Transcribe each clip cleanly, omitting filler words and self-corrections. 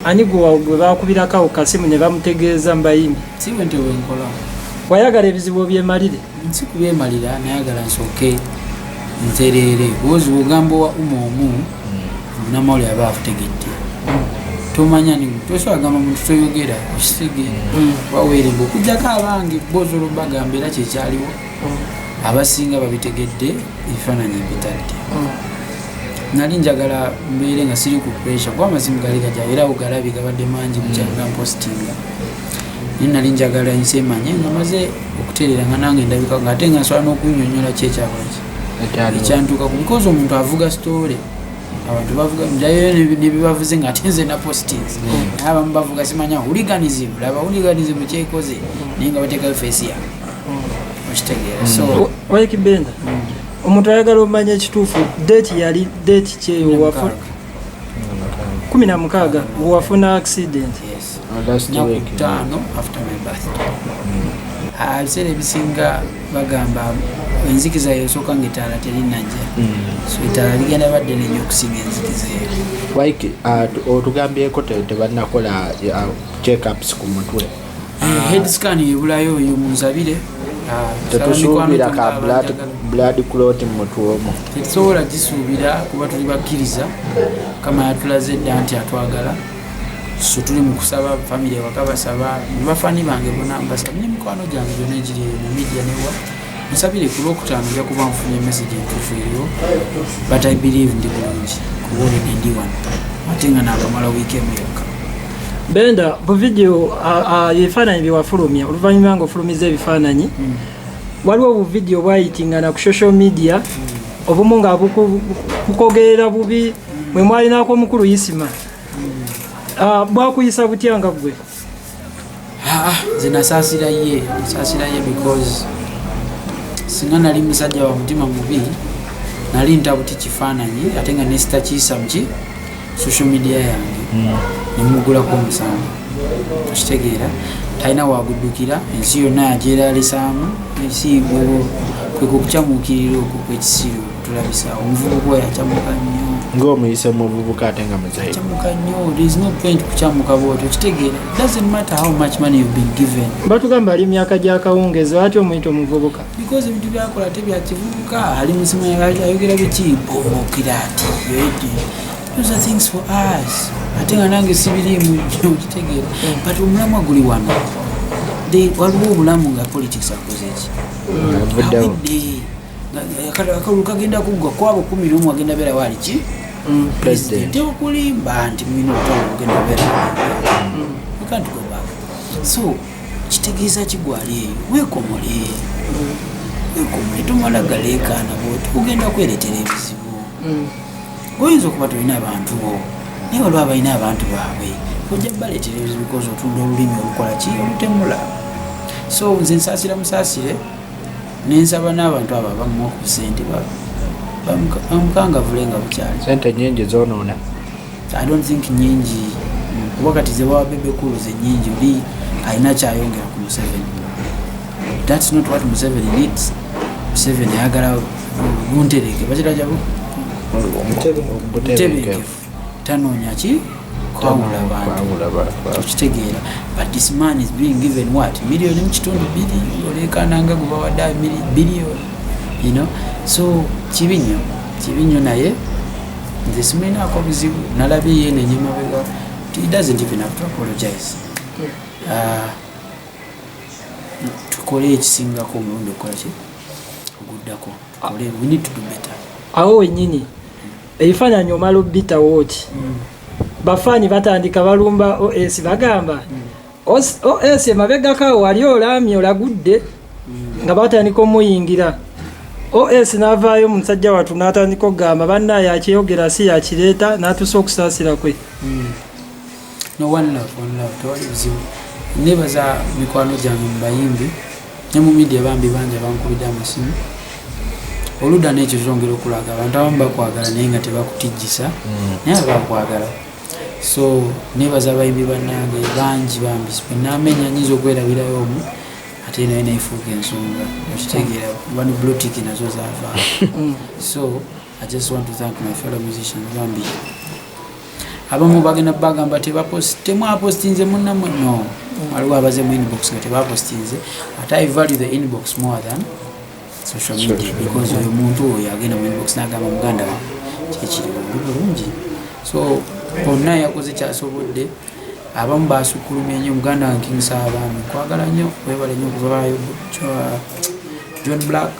ani gwe bakubirako kasimu ne bamutegeeza mbayimbi si bwe ntewe nkola wayagala ebizibu byemalire nsi kubyemalira nayagala nsooke ntereere bwozi bugambo wa umu namawuli aba akutegedde tomanya toswagamba muntu toyogera okitegeera waweeremba okujjako abange boozi olubagamba era kyekyaliwo abasinga babitegedde ebifaananyi ebitadde nali njagala mbeere nga siri ku pressure kuba amasimu gali gaja era ugalabi gabadde mangi bukyanga mpostinga naye nali njagala nsi emanye nga maze okutereera nga nange ndabika nga ate nga nsobola n'okunnyonnyola kyekyabalaki ekyantuuka ku because omuntu avuga story abantu bavuga njayo nebibavuze nga ate nze na postings naye abamu bavuga simanya hooliganism laba hooliganism kyekoze naye nga bateekayo face yange okitegeera so Waikibenda omuntu ayagala omanya ekituufu date yali date kyeyo wafuna 16 wafuna accident nakutaano after my birthday ebiseera ebisinga bagamba enzikiza yosooka nga etaala terinajja so etaala ligenda badde nenyo okusinga enzikiza eyo Waiki otugambyeko tebannakola check-ups ku mutwe head scan ebulayo oyo munzabire tetusuubira ka blood clot mu mutwe omwo tetusobola gisuubira kuba tuli bakkiriza kama yatulaze edda nti atwagala so tuli mu kusaba family ewaka basaba bafaani bange bona mbasaba ne mikwano gyange byonna egiri mu media newa nsabire ku Lwokutaano nja kuba nfunye message entuufu eyo but I believe ndi bulungi kuwolede ndi wano ate nga naakamala wiiki emu yokka Benda bu video ebifaananyi byewafulumya oluvannyuma nga ofulumiza ebifaananyi waliwo bu video bwayitingana ku social media obumu nga bukogerera bubi mwe mwalinako omukulu Isima bwakuyisa butya nga gwe nze nasaasira ye because singa nali musajja wa mutima mubi nali ntabuti kifaananyi ate nga nesitakiisa muki social media yange nemugulako omusango okitegeera talina waguddukira ensi yonna yagyeralisaamu ensi kwekukukyamuukirira okwo kwekisiru tulabisa omuvubuka oyo akyamuka nnyo ng'omuyise muvubuka ate nga muzayi akyamuka nnyo there is no point kukyamuka bwoti okitegeera doesn't matter how much money you've been given batugamba ali myaka gyakawungeezi ati omuyita omuvubuka because ebintu byakola tebyakivubuka ali musima ayogera biki bombokira ati yoedi those are things for us ate nga nange sibirimu okitegeera but omulamu guli wano waliwo obulamu nga politics akoze eki akalulu kagenda kuggwa kwabo 11 agenda beera waliki president okulimba nti mwina obutongo bugenda beera we can't go back so kitegeeza kigwali eyo weekomole tomala galeekaana bwoti ogenda kwereetera ebizibu oyinza okuba tolina abantu bo naye waliwo abalina abantu baabwe ojja baleetera ebizibu because otunda olulimi olukola ki olutemula so nze nsaasira musaasire nensaba n'abantu abo abamuwa ku sente bamukangavule nga bukyali sente nyingi zonoona I don't think nyingi kuba kati ze bawa bebekulu ze nyingi oli alina kyayongera ku Museveni that's not what Museveni needs Museveni ayagala buntereke bakirajabu butebenkefu tanoonya ki kwawula bantu okitegeera but this man is being given what miliyoni mu kitundu 2 olekananga gwe bawadde biliyoni you know so kibi nnyo naye nze simulinaako buzibu nalabye ye nenyemabega he doesn't even have to apologize tukole ekisingako omulundi okukola ki oguddako tukole we need to do better awo wennyini ebifaananyi omala obbitawo oti bafaani batandika balumba OS bagamba OS emabegakawo wali olaamye olagudde nga batandika omuyingira OS n'avaayo musajja watu n'atandika okugamba bannaye akyeyogera si yakireeta n'atusa okusaasira kwe no one love tewali buzibu nebaza mikwano gyange mu bayimbi ne mu media bambi bangi abankubidde amasimu oludda n'ekyo kyongera okulaga abantu abamu bakwagala naye nga tebakutijjisa naye bakwagala so nebaza abayimbi bannange bangi bambi namenya nyiza okwerabirayo omu ate naye naifuuka ensonga okitegeera bani blotiki nazo zaava so I just want to thank my fellow musicians bambi abamu bagenda bagamba temwapostinze munnamwe no waliwo abaze mu inbox nga tebapostinze ate I value the inbox more than social media because oyo muntu oyo agenda mu inbox n'agamba muganda wa kyekiri bulungi so bonna yakoze kyasobodde abamu basukulumye nnyo muganda wa King Saabaami kwagala nnyo webale nnyo okuvaayo John Black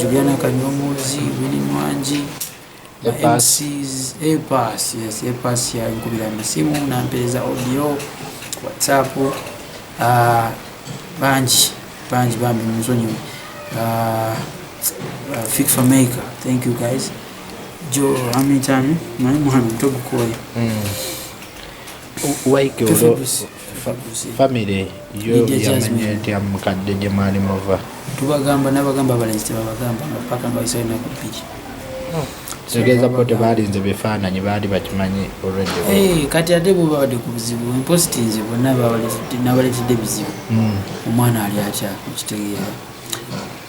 Juliana Kanyomozi Winnie Mwangi MCs Epas yes Epas ya nkubira masimu nampeeza audio WhatsApp banji bambi muzonyo Fix for Maker thank you guys Joe how many time mani Muhammad togukoya waike olo family yo yamanye nti amukadde gye mwali muva tubagamba n'abagamba abalenzi babagamba mpaka nga bayisayo nakupiki tegeza pote balinze bifaananyi baali bakimanyi already kati ate bo babadde ku buzibu impostinze bonna nabaletedde bizibu omwana ali atya okitegeera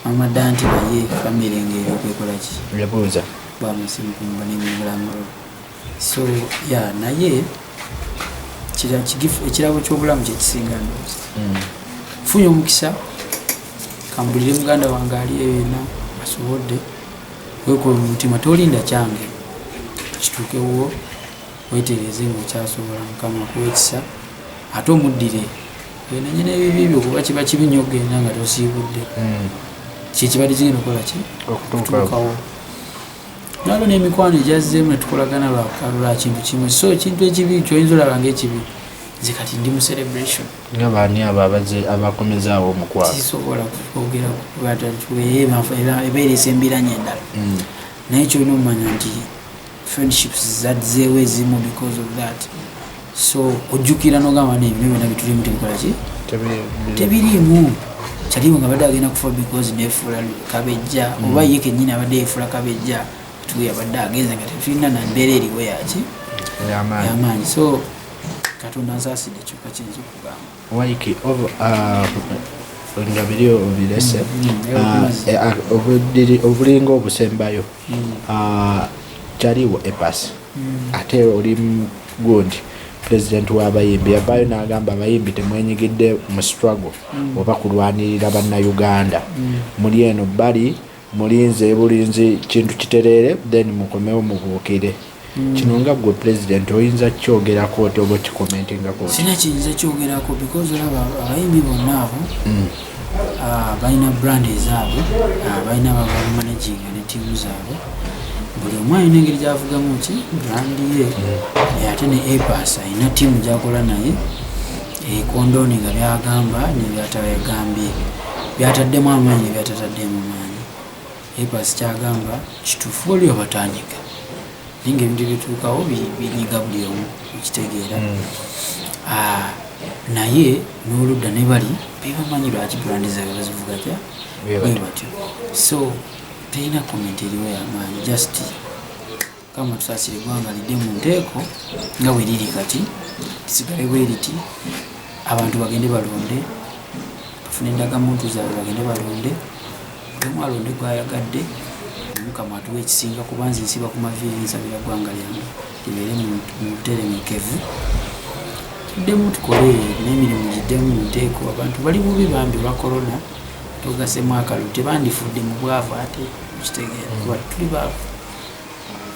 amada nti naye famire ngeri okwekola ki yabuuza bamasimu kumba n'emibulamu so ya naye ekirabo ky'obulamu kyekisinga ndoozi funye omukisa kambulire muganda wange ali yena asobodde wekola omutima tolinda kyange kituukewo wetereze ngaokyasobola mukama kuwekisa ate omuddire wenanyina ebibibyo kuba kiba kibi nnyo okgenda nga tosiibudde kyekibadde kigenda okukola ki okutuukawo nalo n'emikwano egyazzeemu netukolagana lwa kintu kimwe so ekintu ekibi kyoyinza olaba ngaekibi nze kati ndi mu celebration ngabaani abo abakomezaawo omukwano sisobola kwogera ebeeresa embiranye endala naye kyolina omumanya nti friendships zadzeewo ezimu because of that so ojjukira nogamba nebino byonna bitulimu tebikola ki tebiriimu kyaliwo nga badde agenda kufa because nefuula kabejja oba ye kennyini abadde yefuula kabejja yabadde agenze nga tetulina nambeera eriwo yaki yamaanyi so katonda nsaasidde kyokka kiyinza okugamba waiki nga biri obirese obulinga obusembayo kyaliwo epasi ate oli gundi president w'abayimbi yavaayo n'agamba abayimbi temwenyigidde mu struggle oba kulwanirira bannayuganda muli eno bali mulinze bulinzi kintu kiterere then mukomewo mubuukire kino nga gwe president oyinza kyogerako oti oba kikomentingako sina kiyinza kyogerako because olaba abayimbi bonna abo balina brand ezaabwe balina babamanaginga ne tiimu zaabwe buli omu alina engeri gyavugamu ki brandi ye ate ne epas alina tiimu gyakola naye ekondoni nga byagamba nebyatabagambye byataddemu amaanyi nebyatatademu amaanyi epas kyagamba kituufu oli obatandika naye nga ebintu bituukawo binyiga buli omu okitegeera naye n'oludda ne bali bebamanyi lwaki brandi zaabwe bazivuga tya bwe batyo so terina komenti eriwo yamaanyi just kama tusaasire eggwanga lidde mu nteeko nga bwe liri kati kisigale bwe riti abantu bagende balonde bafune endagamuntu zaabwe bagende balonde buli omu alonde gwayagadde omukama atuwa ekisinga kuba nze nsiba ku maviiri nsabira ggwanga lyange libeere mu buteremekevu tuddemu tukole n'emirimu giddemu mu nteeko abantu bali bubi bambi olwa korona togasemu akalu tebandifudde mu bwavu ate okitegeera kuba tuli baavu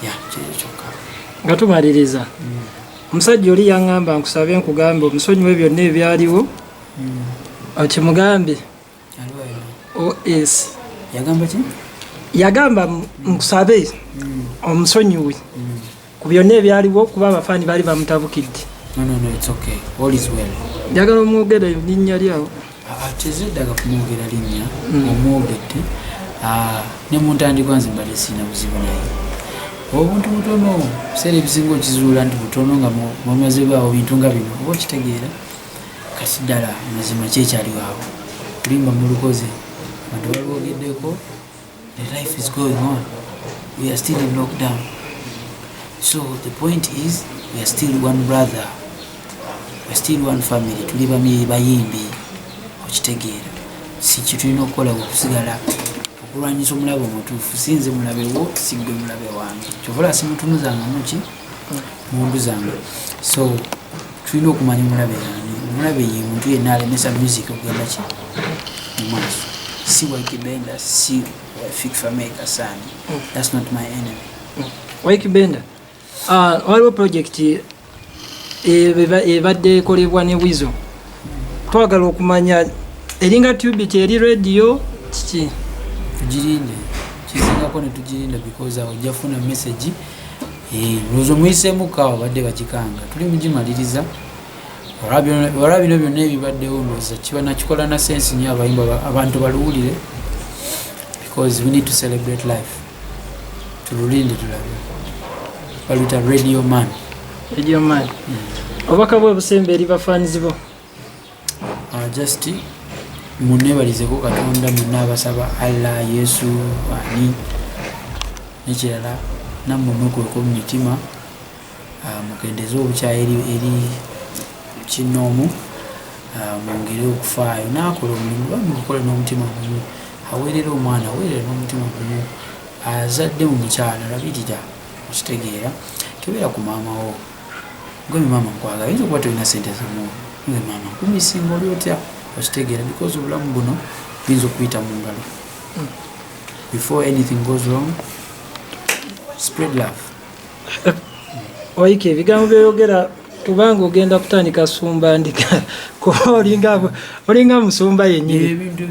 kyeyo kyokka nga tumaliriza omusajja oli yaŋŋamba nkusabe nkugambe omusonyiwe byonna ebyaliwo okimugambe os yagamba ki yagamba nkusabe omusonyiwe ku byonna ebyaliwo kuba abafaani baali bamutabukidde no it's okay all is well njagala omwogere linnya lyawo tezeddaga kumwogera linnya omwogedde ne muntandikwa nze mbadde siina buzibu naye obuntu butono biseera ebisinga okizuula nti butono nga mumaze baawo bintu nga bino oba okitegeera kati ddala mazima kyekyaliwo awo kulimba mu lukoze abantu balwogeddeko the life is going on we are still in lockdown so the point is we are still one brother we are still one family tuli bayimbi okitegeera si kitulina okukola okusigala okulwanyisa omulabe omutuufu sinze mulabe wo sigwe mulabe wange kyovola simutunuzanga muki mundu zange. So tulina okumanya omulabe yani. Omulabe ye muntu yenna alemesa music okugenda ki mu maaso. Si Waikibenda, si Fikfame Kasani. That's not my enemy. Waikibenda, waliwo project ebadde ekolebwa ne Wizo. Twagala okumanya eringa Tubit eri radio kiki? Tugirinde. Kisingako ne tugirinda because ojja funa message. Lozo muisemu kawa badde bagikanga. Tuli mugimaliriza. Wala bino byonna ebibaddewo ndowooza kiba nakikola na sense nnyo abayimba abantu baluwulire because we need to celebrate life. Tululinde tulabe. Baluta Radio Man. Radio Man. Obaka bwe busembe eri bafaanizi bo. Just munebalizeko Katonda mwenna abasaba Allah Yesu ani nekirala nammwe mukweko mu mitima mukendeze obukyayi eri kinoomu mwongere okufaayo naakola omulimu bamukola n'omutima gumu aweerera omwana aweerera n'omutima gumu azadde mu mukyala labirira okitegeera kebeera ku maama wo gwe maama nkwagala ayinza okuba tolina sente zimu gwe maama kumisinga oli otya okitegeera because obulamu buno buyinza okuyita mu ngalo. Before anything goes wrong, spread love. Waike ebigambo by'oyogera kubanga ogenda kutandika sumba ndika olinga musumba yennyini. Ebintu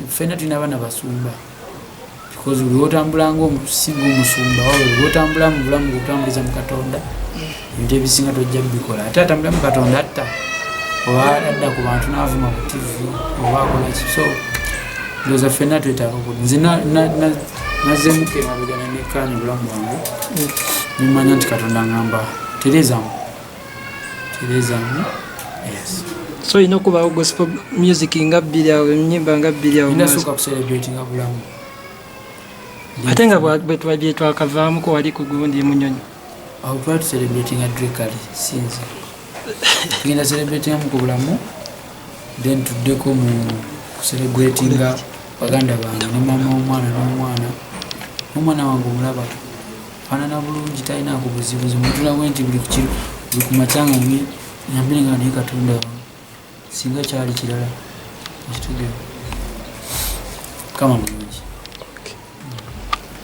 ffenna tulina abaana basumba because buli otambula ng'omusinga omusumba buli otambula mu bulamu bw'otambuliza mu Katonda ebintu ebisinga tojja bikola ate atambula mu Katonda atta oba adda ku bantu n'avuma ku TV oba akola ki. So ndowooza ffenna twetaaga nze nazzeemuka emabega nenekkaanya obulamu bwange nimanya nti Katonda ngamba tereezaamu. Yes. So ino kubawo gospel music nga bbiri awo ennyimba nga bbiri awo ndasooka kucelebratinga bulamu ate nga bwe twakavaamuko wali ku gundi Munyonyi. awo twali tucelebratinga directly sinzi tugenda celebratinga mu kubulamu then tuddeko mu kucelebratinga baganda bange ne maama omwana n'omwana wange omulaba faanana bulungi talinaako buzibuzi mutulamu nti buli ku makyanga nyambire nga naye Katonda singa kyali kirala ekitegeero kama